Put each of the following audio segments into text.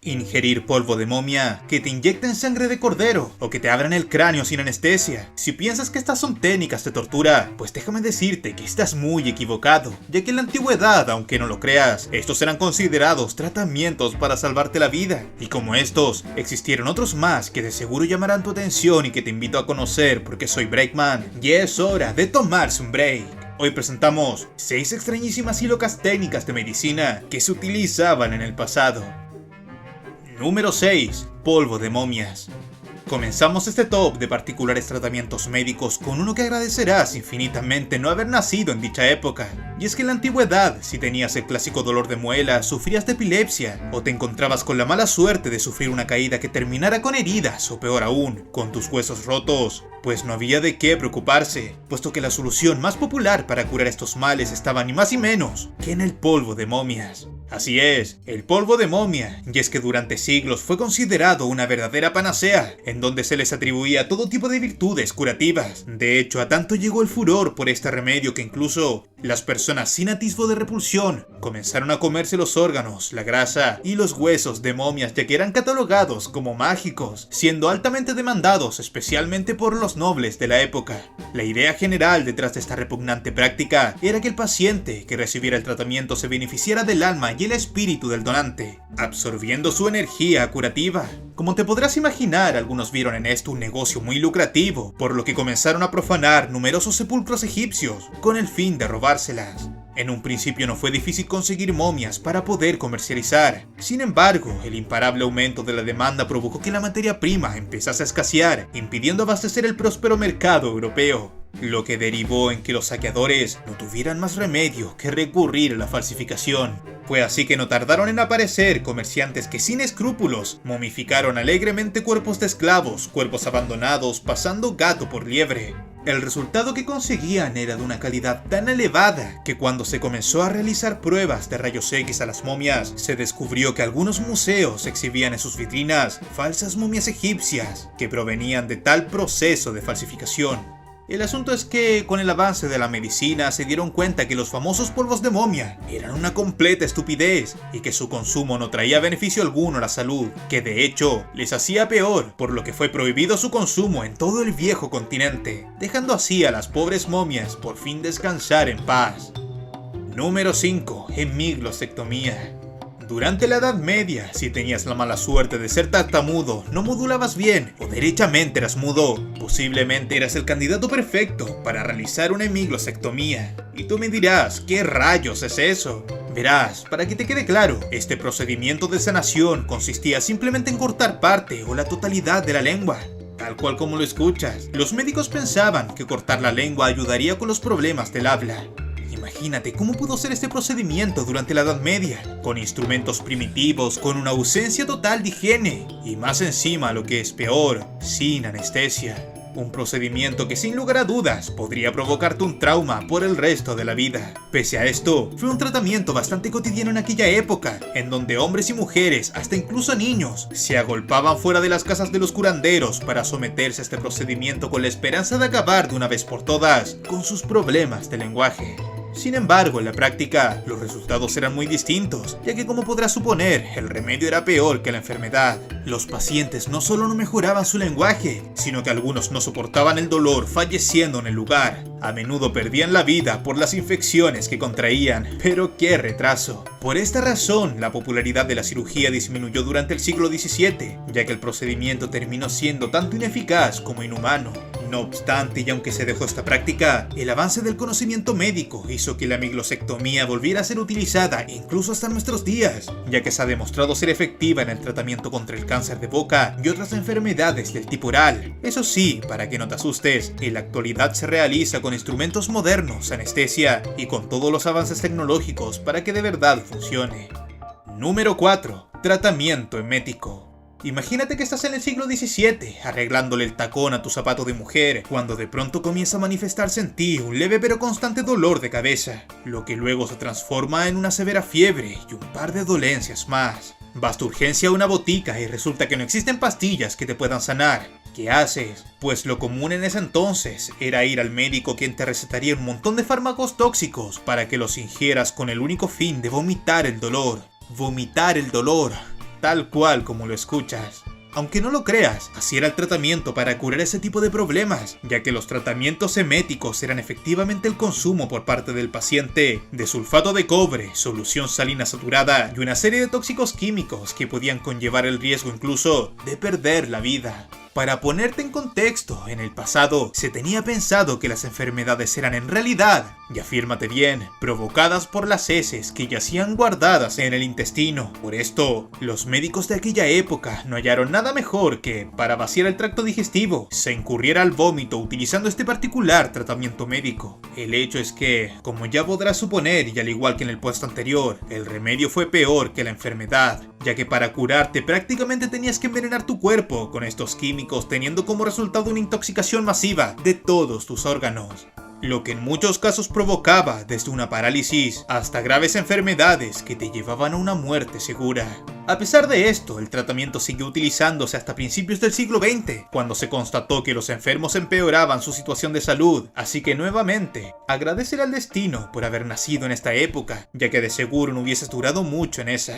Ingerir polvo de momia, que te inyecten sangre de cordero o que te abran el cráneo sin anestesia. Si piensas que estas son técnicas de tortura, pues déjame decirte que estás muy equivocado, ya que en la antigüedad, aunque no lo creas, estos eran considerados tratamientos para salvarte la vida. Y como estos, existieron otros más que de seguro llamarán tu atención y que te invito a conocer porque soy Breakman y es hora de tomarse un break. Hoy presentamos 6 extrañísimas y locas técnicas de medicina que se utilizaban en el pasado. Número 6. Polvo de momias. Comenzamos este top de particulares tratamientos médicos con uno que agradecerás infinitamente no haber nacido en dicha época. Y es que en la antigüedad, si tenías el clásico dolor de muela, sufrías de epilepsia, o te encontrabas con la mala suerte de sufrir una caída que terminara con heridas, o peor aún, con tus huesos rotos, pues no había de qué preocuparse, puesto que la solución más popular para curar estos males estaba ni más ni menos que en el polvo de momias. Así es, el polvo de momia, y es que durante siglos fue considerado una verdadera panacea, en donde se les atribuía todo tipo de virtudes curativas. De hecho, a tanto llegó el furor por este remedio que incluso las personas sin atisbo de repulsión comenzaron a comerse los órganos, la grasa y los huesos de momias, ya que eran catalogados como mágicos, siendo altamente demandados especialmente por los nobles de la época. La idea general detrás de esta repugnante práctica era que el paciente que recibiera el tratamiento se beneficiara del alma y el espíritu del donante, absorbiendo su energía curativa. Como te podrás imaginar, algunos vieron en esto un negocio muy lucrativo, por lo que comenzaron a profanar numerosos sepulcros egipcios con el fin de robárselas. En un principio no fue difícil conseguir momias para poder comercializar. Sin embargo, el imparable aumento de la demanda provocó que la materia prima empezase a escasear, impidiendo abastecer el próspero mercado europeo, lo que derivó en que los saqueadores no tuvieran más remedio que recurrir a la falsificación. Fue así que no tardaron en aparecer comerciantes que sin escrúpulos momificaron alegremente cuerpos de esclavos, cuerpos abandonados, pasando gato por liebre. El resultado que conseguían era de una calidad tan elevada que cuando se comenzó a realizar pruebas de rayos X a las momias, se descubrió que algunos museos exhibían en sus vitrinas falsas momias egipcias que provenían de tal proceso de falsificación. El asunto es que, con el avance de la medicina, se dieron cuenta que los famosos polvos de momia eran una completa estupidez y que su consumo no traía beneficio alguno a la salud, que de hecho les hacía peor, por lo que fue prohibido su consumo en todo el viejo continente, dejando así a las pobres momias por fin descansar en paz. Número 5. Hemiglosectomía. Durante la Edad Media, si tenías la mala suerte de ser tartamudo, no modulabas bien o derechamente eras mudo, posiblemente eras el candidato perfecto para realizar una hemiglosectomía. Y tú me dirás, ¿qué rayos es eso? Verás, para que te quede claro, este procedimiento de sanación consistía simplemente en cortar parte o la totalidad de la lengua. Tal cual como lo escuchas, los médicos pensaban que cortar la lengua ayudaría con los problemas del habla. Imagínate cómo pudo ser este procedimiento durante la Edad Media, con instrumentos primitivos, con una ausencia total de higiene, y más encima lo que es peor, sin anestesia. Un procedimiento que sin lugar a dudas podría provocarte un trauma por el resto de la vida. Pese a esto, fue un tratamiento bastante cotidiano en aquella época, en donde hombres y mujeres, hasta incluso niños, se agolpaban fuera de las casas de los curanderos para someterse a este procedimiento con la esperanza de acabar de una vez por todas con sus problemas de lenguaje. Sin embargo, en la práctica, los resultados eran muy distintos, ya que como podrás suponer, el remedio era peor que la enfermedad. Los pacientes no solo no mejoraban su lenguaje, sino que algunos no soportaban el dolor falleciendo en el lugar. A menudo perdían la vida por las infecciones que contraían, pero qué retraso. Por esta razón, la popularidad de la cirugía disminuyó durante el siglo XVII, ya que el procedimiento terminó siendo tanto ineficaz como inhumano. No obstante, y aunque se dejó esta práctica, el avance del conocimiento médico hizo que la hemiglosectomía volviera a ser utilizada incluso hasta nuestros días, ya que se ha demostrado ser efectiva en el tratamiento contra el cáncer de boca y otras enfermedades del tipo oral. Eso sí, para que no te asustes, en la actualidad se realiza con instrumentos modernos, anestesia y con todos los avances tecnológicos para que de verdad funcione. Número 4. Tratamiento emético. Imagínate que estás en el siglo XVII, arreglándole el tacón a tu zapato de mujer, cuando de pronto comienza a manifestarse en ti un leve pero constante dolor de cabeza, lo que luego se transforma en una severa fiebre y un par de dolencias más. Vas de urgencia a una botica y resulta que no existen pastillas que te puedan sanar. ¿Qué haces? Pues lo común en ese entonces era ir al médico, quien te recetaría un montón de fármacos tóxicos para que los ingieras con el único fin de vomitar el dolor. Vomitar el dolor. tal cual como lo escuchas. Aunque no lo creas, así era el tratamiento para curar ese tipo de problemas, ya que los tratamientos eméticos eran efectivamente el consumo por parte del paciente de sulfato de cobre, solución salina saturada y una serie de tóxicos químicos que podían conllevar el riesgo incluso de perder la vida. Para ponerte en contexto, en el pasado se tenía pensado que las enfermedades eran en realidad, y afírmate bien, provocadas por las heces que yacían guardadas en el intestino. Por esto, los médicos de aquella época no hallaron nada mejor que, para vaciar el tracto digestivo, se incurriera al vómito utilizando este particular tratamiento médico. El hecho es que, como ya podrás suponer y al igual que en el puesto anterior, el remedio fue peor que la enfermedad, ya que para curarte prácticamente tenías que envenenar tu cuerpo con estos químicos, teniendo como resultado una intoxicación masiva de todos tus órganos, lo que en muchos casos provocaba desde una parálisis hasta graves enfermedades que te llevaban a una muerte segura. A pesar de esto, el tratamiento siguió utilizándose hasta principios del siglo XX, cuando se constató que los enfermos empeoraban su situación de salud, así que nuevamente, agradecer al destino por haber nacido en esta época, ya que de seguro no hubieses durado mucho en esa.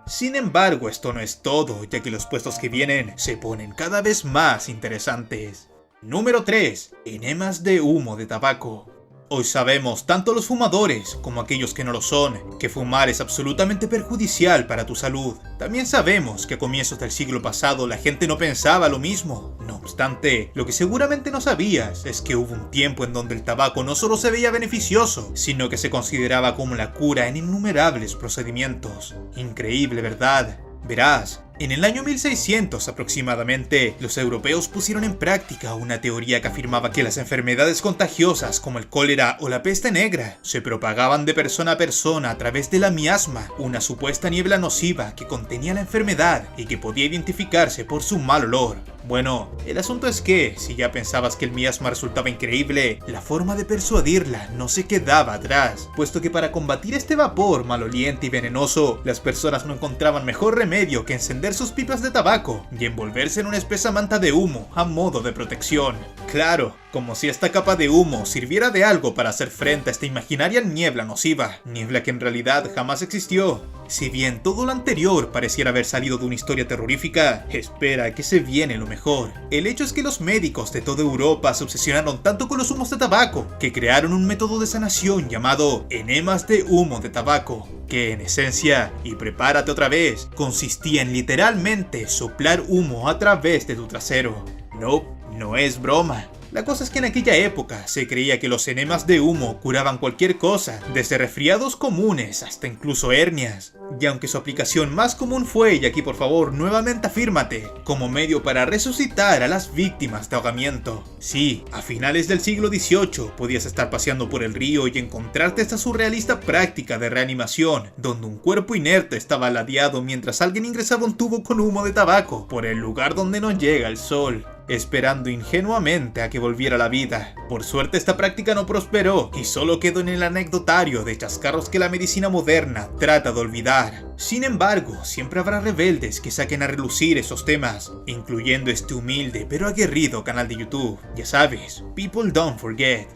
Sin embargo, esto no es todo, ya que los puestos que vienen se ponen cada vez más interesantes. Número 3. Enemas de humo de tabaco. Hoy sabemos, tanto los fumadores como aquellos que no lo son, que fumar es absolutamente perjudicial para tu salud. También sabemos que a comienzos del siglo pasado la gente no pensaba lo mismo. No obstante, lo que seguramente no sabías es que hubo un tiempo en donde el tabaco no solo se veía beneficioso, sino que se consideraba como la cura en innumerables procedimientos. Increíble, ¿verdad? Verás, en el año 1600 aproximadamente, los europeos pusieron en práctica una teoría que afirmaba que las enfermedades contagiosas como el cólera o la peste negra se propagaban de persona a persona a través de la miasma, una supuesta niebla nociva que contenía la enfermedad y que podía identificarse por su mal olor. Bueno, el asunto es que, si ya pensabas que el miasma resultaba increíble, la forma de persuadirla no se quedaba atrás, puesto que para combatir este vapor maloliente y venenoso, las personas no encontraban mejor remedio que encender sus pipas de tabaco y envolverse en una espesa manta de humo a modo de protección. Claro, como si esta capa de humo sirviera de algo para hacer frente a esta imaginaria niebla nociva, niebla que en realidad jamás existió. Si bien todo lo anterior pareciera haber salido de una historia terrorífica, espera que se viene lo mejor. El hecho es que los médicos de toda Europa se obsesionaron tanto con los humos de tabaco, que crearon un método de sanación llamado enemas de humo de tabaco, que en esencia, y prepárate otra vez, consistía en literalmente soplar humo a través de tu trasero. No es broma. La cosa es que en aquella época se creía que los enemas de humo curaban cualquier cosa, desde resfriados comunes hasta incluso hernias. Y aunque su aplicación más común fue, y aquí por favor nuevamente afírmate, como medio para resucitar a las víctimas de ahogamiento. Sí, a finales del siglo XVIII podías estar paseando por el río y encontrarte esta surrealista práctica de reanimación, donde un cuerpo inerte estaba ladeado mientras alguien ingresaba un tubo con humo de tabaco por el lugar donde no llega el sol, esperando ingenuamente a que volviera la vida. Por suerte esta práctica no prosperó y solo quedó en el anecdotario de chascarros que la medicina moderna trata de olvidar. Sin embargo, siempre habrá rebeldes que saquen a relucir esos temas, incluyendo este humilde pero aguerrido canal de YouTube. Ya sabes, People Don't Forget.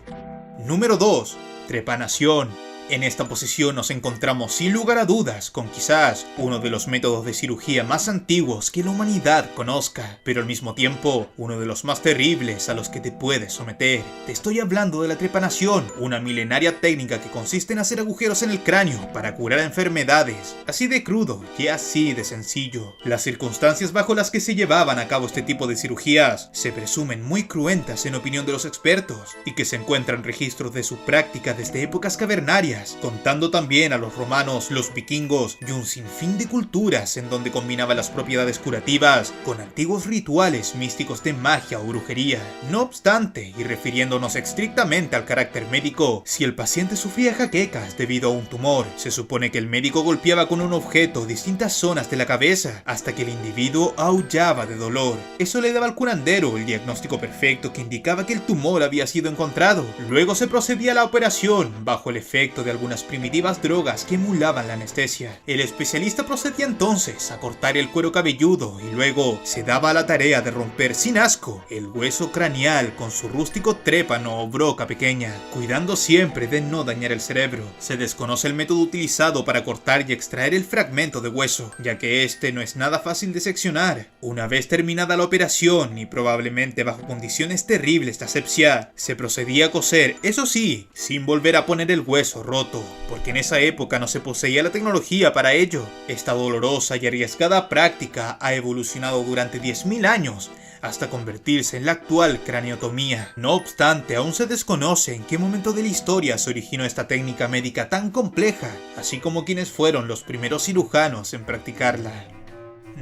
Número 2. Trepanación. En esta posición nos encontramos sin lugar a dudas con quizás uno de los métodos de cirugía más antiguos que la humanidad conozca, pero al mismo tiempo uno de los más terribles a los que te puedes someter. Te estoy hablando de la trepanación, una milenaria técnica que consiste en hacer agujeros en el cráneo para curar enfermedades. Así de crudo y así de sencillo. Las circunstancias bajo las que se llevaban a cabo este tipo de cirugías se presumen muy cruentas en opinión de los expertos y que se encuentran registros de su práctica desde épocas cavernarias, contando también a los romanos, los vikingos y un sinfín de culturas en donde combinaba las propiedades curativas con antiguos rituales místicos de magia o brujería. No obstante, y refiriéndonos estrictamente al carácter médico, si el paciente sufría jaquecas debido a un tumor, se supone que el médico golpeaba con un objeto distintas zonas de la cabeza hasta que el individuo aullaba de dolor. Eso le daba al curandero el diagnóstico perfecto que indicaba que el tumor había sido encontrado. Luego se procedía a la operación bajo el efecto de algunas primitivas drogas que emulaban la anestesia. El especialista procedía entonces a cortar el cuero cabelludo y luego se daba a la tarea de romper sin asco el hueso craneal con su rústico trépano o broca pequeña, cuidando siempre de no dañar el cerebro. Se desconoce el método utilizado para cortar y extraer el fragmento de hueso, ya que este no es nada fácil de seccionar. Una vez terminada la operación y probablemente bajo condiciones terribles de asepsia, se procedía a coser, eso sí, sin volver a poner el hueso roto, porque en esa época no se poseía la tecnología para ello. Esta dolorosa y arriesgada práctica ha evolucionado durante 10.000 años, hasta convertirse en la actual craneotomía. No obstante, aún se desconoce en qué momento de la historia se originó esta técnica médica tan compleja, así como quiénes fueron los primeros cirujanos en practicarla.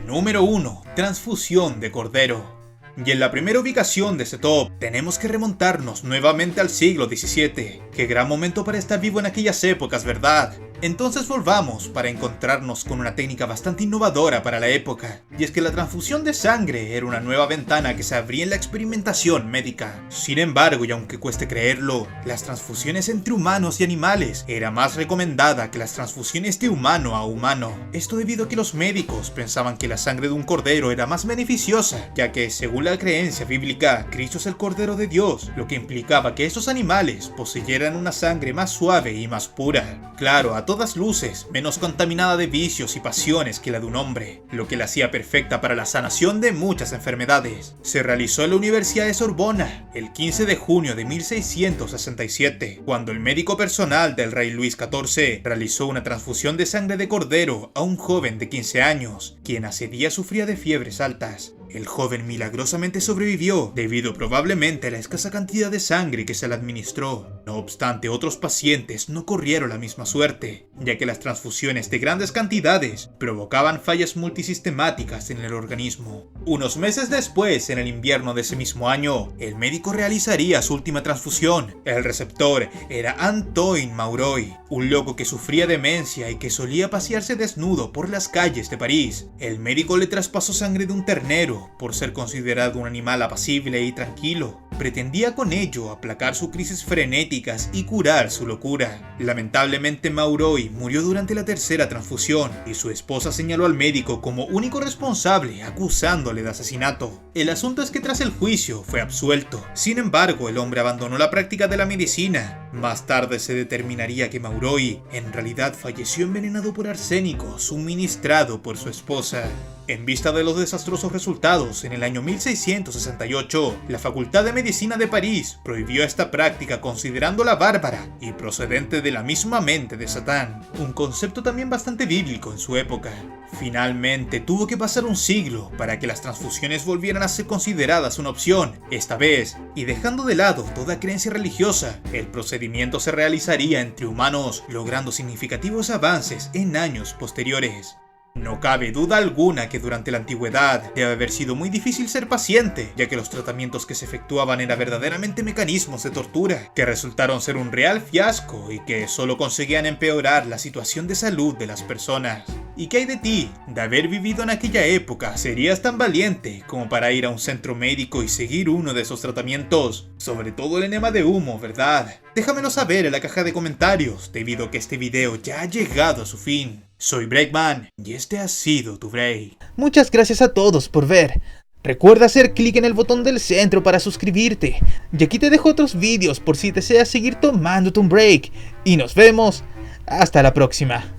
Número 1. Transfusión de cordero. Y en la primera ubicación de este top, tenemos que remontarnos nuevamente al siglo XVII. Qué gran momento para estar vivo en aquellas épocas, ¿verdad? Entonces volvamos para encontrarnos con una técnica bastante innovadora para la época, y es que la transfusión de sangre era una nueva ventana que se abría en la experimentación médica. Sin embargo, y aunque cueste creerlo, las transfusiones entre humanos y animales era más recomendada que las transfusiones de humano a humano. Esto debido a que los médicos pensaban que la sangre de un cordero era más beneficiosa, ya que, según la creencia bíblica, Cristo es el Cordero de Dios, lo que implicaba que estos animales poseyeran una sangre más suave y más pura. Claro, a todas luces, menos contaminada de vicios y pasiones que la de un hombre, lo que la hacía perfecta para la sanación de muchas enfermedades. Se realizó en la Universidad de Sorbona el 15 de junio de 1667, cuando el médico personal del rey Luis XIV realizó una transfusión de sangre de cordero a un joven de 15 años, quien hace días sufría de fiebres altas. El joven milagrosamente sobrevivió, debido probablemente a la escasa cantidad de sangre que se le administró. No obstante, otros pacientes no corrieron la misma suerte, ya que las transfusiones de grandes cantidades provocaban fallas multisistemáticas en el organismo. Unos meses después, en el invierno de ese mismo año, el médico realizaría su última transfusión. El receptor era Antoine Mauroy, un loco que sufría demencia y que solía pasearse desnudo por las calles de París. El médico le traspasó sangre de un ternero, por ser considerado un animal apacible y tranquilo. Pretendía con ello aplacar sus crisis frenéticas y curar su locura. Lamentablemente, Mauroy murió durante la tercera transfusión y su esposa señaló al médico como único responsable, acusándole de asesinato. El asunto es que tras el juicio fue absuelto. Sin embargo, el hombre abandonó la práctica de la medicina. Más tarde se determinaría que Mauroy en realidad falleció envenenado por arsénico suministrado por su esposa. En vista de los desastrosos resultados, en el año 1668, la Facultad de Medicina de París prohibió esta práctica considerándola bárbara y procedente de la misma mente de Satán, un concepto también bastante bíblico en su época. Finalmente, tuvo que pasar un siglo para que las transfusiones volvieran a ser consideradas una opción. Esta vez, y dejando de lado toda creencia religiosa, el procedimiento se realizaría entre humanos, logrando significativos avances en años posteriores. No cabe duda alguna que durante la antigüedad debe haber sido muy difícil ser paciente, ya que los tratamientos que se efectuaban eran verdaderamente mecanismos de tortura, que resultaron ser un real fiasco y que solo conseguían empeorar la situación de salud de las personas. ¿Y qué hay de ti? De haber vivido en aquella época, ¿serías tan valiente como para ir a un centro médico y seguir uno de esos tratamientos? Sobre todo el enema de humo, ¿verdad? Déjamelo saber en la caja de comentarios, debido a que este video ya ha llegado a su fin. Soy Breakman y este ha sido tu break. Muchas gracias a todos por ver. Recuerda hacer clic en el botón del centro para suscribirte. Y aquí te dejo otros vídeos por si deseas seguir tomándote un break. Y nos vemos hasta la próxima.